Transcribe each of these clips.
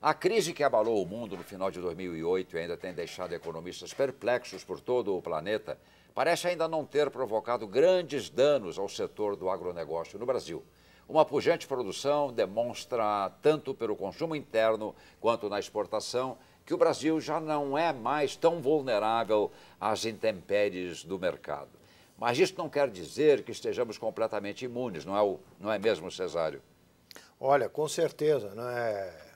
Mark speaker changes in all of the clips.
Speaker 1: A crise que abalou o mundo no final de 2008 e ainda tem deixado economistas perplexos por todo o planeta, parece ainda não ter provocado grandes danos ao setor do agronegócio no Brasil. Uma pujante produção demonstra, tanto pelo consumo interno quanto na exportação, que o Brasil já não é mais tão vulnerável às intempéries do mercado. Mas isso não quer dizer que estejamos completamente imunes, não é mesmo, Cesário?
Speaker 2: Olha, com certeza, não é,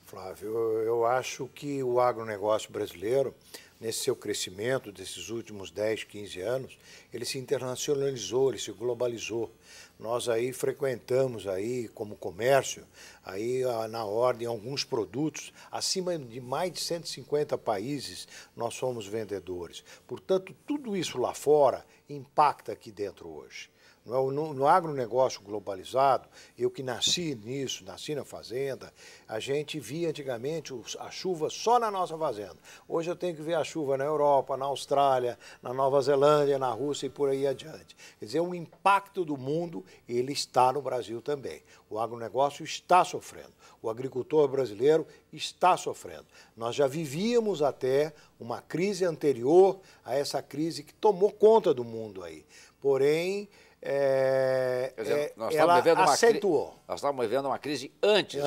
Speaker 2: Flávio? Eu acho que o agronegócio brasileiro, nesse seu crescimento desses últimos 10, 15 anos, ele se internacionalizou, ele se globalizou. Nós aí frequentamos aí como comércio, aí na ordem alguns produtos, acima de mais de 150 países nós somos vendedores. Portanto, tudo isso lá fora impacta aqui dentro hoje. No agronegócio globalizado, eu que nasci nisso, nasci na fazenda, a gente via antigamente a chuva só na nossa fazenda. Hoje eu tenho que ver a chuva na Europa, na Austrália, na Nova Zelândia, na Rússia e por aí adiante. Quer dizer, o impacto do mundo, ele está no Brasil também. O agronegócio está sofrendo, o agricultor brasileiro está sofrendo. Nós já vivíamos até uma crise anterior a essa crise que tomou conta do mundo aí. Porém, ela acentuou.
Speaker 1: Nós estávamos vivendo uma crise antes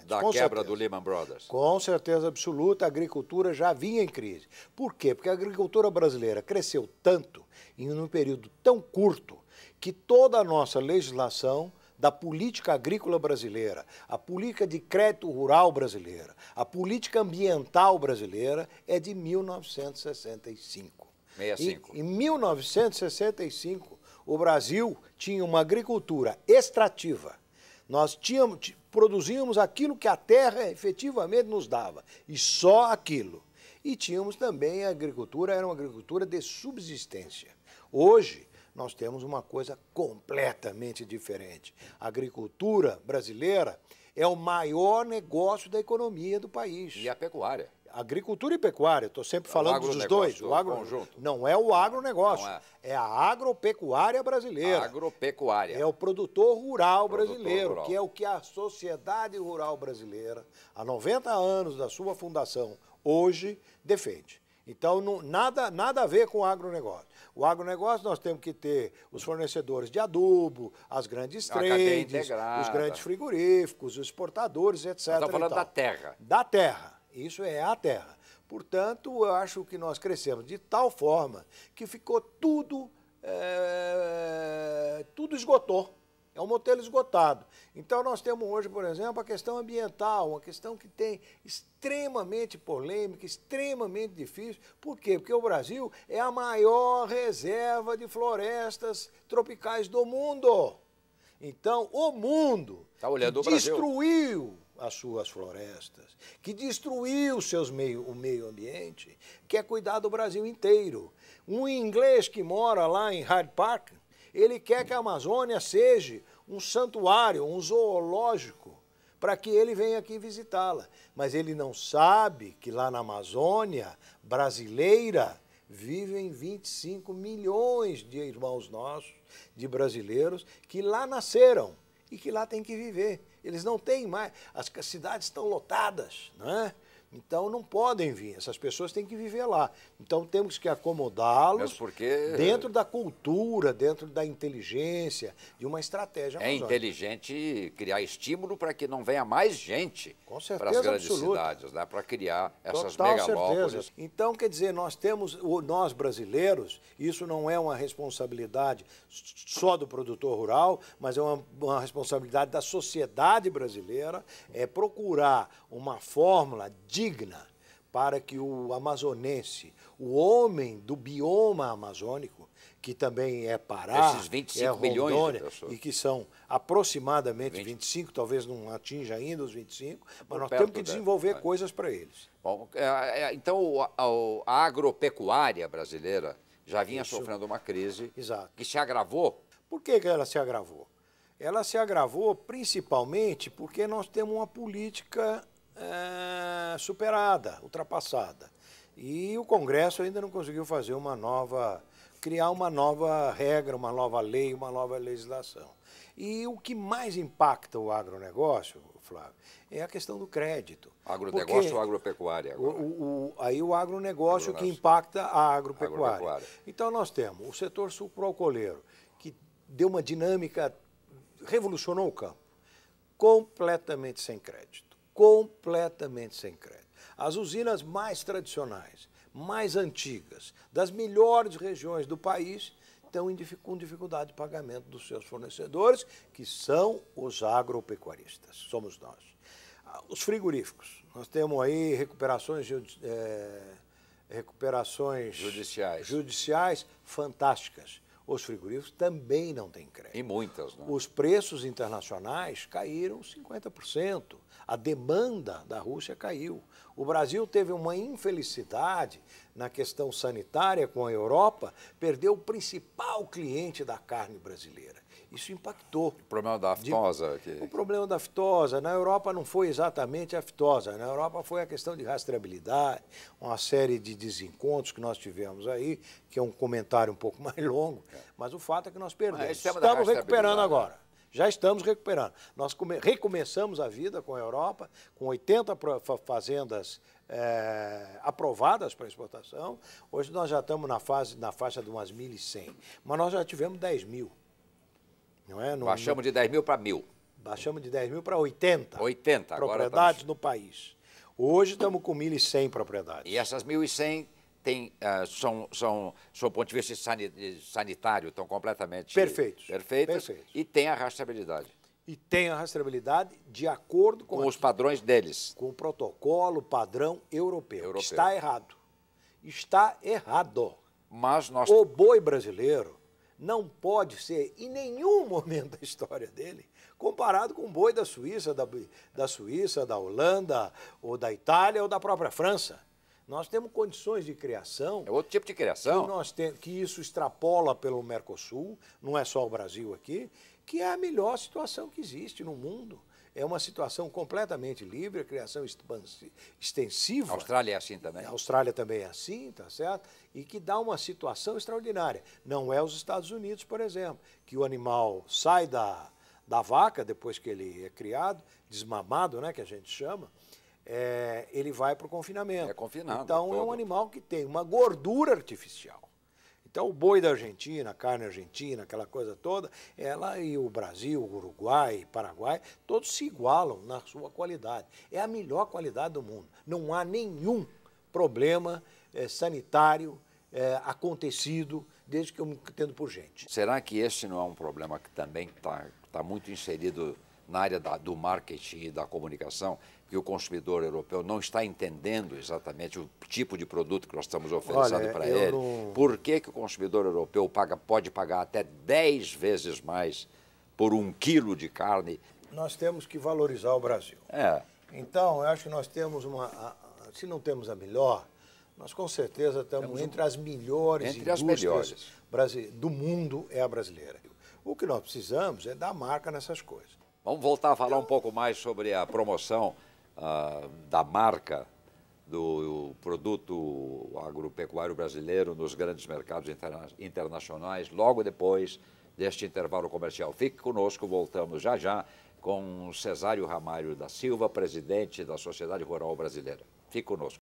Speaker 1: da quebra do Lehman Brothers.
Speaker 2: Com certeza absoluta, a agricultura já vinha em crise. Por quê? Porque a agricultura brasileira cresceu tanto, em um período tão curto, que toda a nossa legislação da política agrícola brasileira, a política de crédito rural brasileira, a política ambiental brasileira é de 1965.
Speaker 1: 65.
Speaker 2: Em 1965, o Brasil tinha uma agricultura extrativa. Nós produzíamos aquilo que a terra efetivamente nos dava, e só aquilo. E tínhamos também a agricultura, era uma agricultura de subsistência. Hoje, nós temos uma coisa completamente diferente. A agricultura brasileira é o maior negócio da economia do país.
Speaker 1: E a pecuária.
Speaker 2: Agricultura e pecuária, estou sempre falando dos dois.
Speaker 1: O conjunto.
Speaker 2: Não é o agronegócio,
Speaker 1: Não é.
Speaker 2: É a agropecuária brasileira.
Speaker 1: Agropecuária.
Speaker 2: É o produtor rural brasileiro, que é o que a sociedade rural brasileira, há 90 anos da sua fundação, hoje defende. Então, nada a ver com o agronegócio. O agronegócio nós temos que ter os fornecedores de adubo, as grandes trades, os grandes frigoríficos, os exportadores, etc.
Speaker 1: Nós estamos falando da terra.
Speaker 2: Da terra. Isso é a terra. Portanto, eu acho que nós crescemos de tal forma que ficou tudo esgotou. É um modelo esgotado. Então, nós temos hoje, por exemplo, a questão ambiental, uma questão que tem extremamente polêmica, extremamente difícil. Por quê? Porque o Brasil é a maior reserva de florestas tropicais do mundo. Então, o mundo destruiu as suas florestas, que destruiu o meio ambiente, quer cuidar do Brasil inteiro. Um inglês que mora lá em Hyde Park, ele quer que a Amazônia seja um santuário, um zoológico, para que ele venha aqui visitá-la. Mas ele não sabe que lá na Amazônia brasileira vivem 25 milhões de irmãos nossos, de brasileiros, que lá nasceram e que lá tem que viver. Eles não têm mais, as cidades estão lotadas, não é? Então não podem vir, essas pessoas têm que viver lá. Então temos que acomodá-los dentro da cultura, dentro da inteligência, de uma estratégia amazônica.
Speaker 1: É inteligente criar estímulo para que não venha mais gente para as grandes cidades, né? Para criar essas megalópolis.
Speaker 2: Então, quer dizer, nós brasileiros, isso não é uma responsabilidade só do produtor rural, mas é uma responsabilidade da sociedade brasileira, é procurar uma fórmula digna para que o amazonense, o homem do bioma amazônico, que também é Pará,
Speaker 1: esses 25 milhões de pessoas,
Speaker 2: e que são aproximadamente 25, talvez não atinja ainda os 25, mas nós temos que desenvolver coisas para eles.
Speaker 1: Bom, então a agropecuária brasileira já vinha sofrendo uma crise que se agravou.
Speaker 2: Por que ela se agravou? Ela se agravou principalmente porque nós temos uma política superada, ultrapassada. E o Congresso ainda não conseguiu fazer criar uma nova regra, uma nova lei, uma nova legislação. E o que mais impacta o agronegócio, Flávio, é a questão do crédito.
Speaker 1: Agronegócio ou agropecuária?
Speaker 2: Aí o agronegócio que impacta a agropecuária.
Speaker 1: Agropecuária.
Speaker 2: Então nós temos o setor sucroalcooleiro, que deu uma dinâmica, revolucionou o campo, completamente sem crédito. Completamente sem crédito. As usinas mais tradicionais, mais antigas, das melhores regiões do país, estão com dificuldade de pagamento dos seus fornecedores, que são os agropecuaristas, somos nós. Os frigoríficos, nós temos aí recuperações judiciais fantásticas. Os frigoríficos também não têm crédito.
Speaker 1: E muitas, né?
Speaker 2: Os preços internacionais caíram 50%. A demanda da Rússia caiu. O Brasil teve uma infelicidade na questão sanitária com a Europa, perdeu o principal cliente da carne brasileira. Isso impactou.
Speaker 1: O problema da aftosa.
Speaker 2: O problema da aftosa. Na Europa não foi exatamente a aftosa. Na Europa foi a questão de rastreabilidade, uma série de desencontros que nós tivemos aí, que é um comentário um pouco mais longo, mas o fato é que nós perdemos. Estamos recuperando agora. Já estamos recuperando. Nós recomeçamos a vida com a Europa, com 80 fazendas aprovadas para exportação. Hoje nós já estamos na faixa de umas 1.100, mas nós já tivemos 10 mil. Não é?
Speaker 1: Baixamos de 10 mil para 1.000.
Speaker 2: Baixamos de 10 mil para 80.
Speaker 1: 80, agora
Speaker 2: propriedades no país. Hoje estamos com 1.100 propriedades.
Speaker 1: E essas 1.100 são, do ponto de vista sanitário, estão completamente perfeitas. E tem a rastreabilidade.
Speaker 2: E tem a rastreabilidade de acordo com
Speaker 1: os padrões deles.
Speaker 2: Com o protocolo padrão europeu. Está errado. Está errado.
Speaker 1: Mas nós...
Speaker 2: O boi brasileiro não pode ser, em nenhum momento da história dele, comparado com o boi da Suíça, da Holanda, ou da Itália, ou da própria França. Nós temos condições de criação...
Speaker 1: É outro tipo de criação.
Speaker 2: Que isso extrapola pelo Mercosul, não é só o Brasil aqui, que é a melhor situação que existe no mundo. É uma situação completamente livre, a criação extensiva.
Speaker 1: A Austrália é assim também.
Speaker 2: A Austrália também é assim, tá certo? E que dá uma situação extraordinária. Não é os Estados Unidos, por exemplo, que o animal sai da vaca, depois que ele é criado, desmamado, né, que a gente chama, ele vai para o confinamento.
Speaker 1: É confinado.
Speaker 2: Então é um animal que tem uma gordura artificial. Então, o boi da Argentina, a carne argentina, aquela coisa toda, ela e o Brasil, o Uruguai, Paraguai, todos se igualam na sua qualidade. É a melhor qualidade do mundo. Não há nenhum problema sanitário acontecido desde que eu me entendo por gente.
Speaker 1: Será que esse não é um problema que também está muito inserido na área do marketing e da comunicação, que o consumidor europeu não está entendendo exatamente o tipo de produto que nós estamos oferecendo para ele? Por que o consumidor europeu pode pagar até 10 vezes mais por 1 quilo de carne?
Speaker 2: Nós temos que valorizar o Brasil. Então, eu acho que nós temos se não temos a melhor, nós com certeza estamos entre as melhores indústrias do mundo, é a brasileira. O que nós precisamos é dar marca nessas coisas.
Speaker 1: Vamos voltar a falar um pouco mais sobre a promoção da marca do produto agropecuário brasileiro nos grandes mercados internacionais, logo depois deste intervalo comercial. Fique conosco, voltamos já já com Cesário Ramalho da Silva, presidente da Sociedade Rural Brasileira. Fique conosco.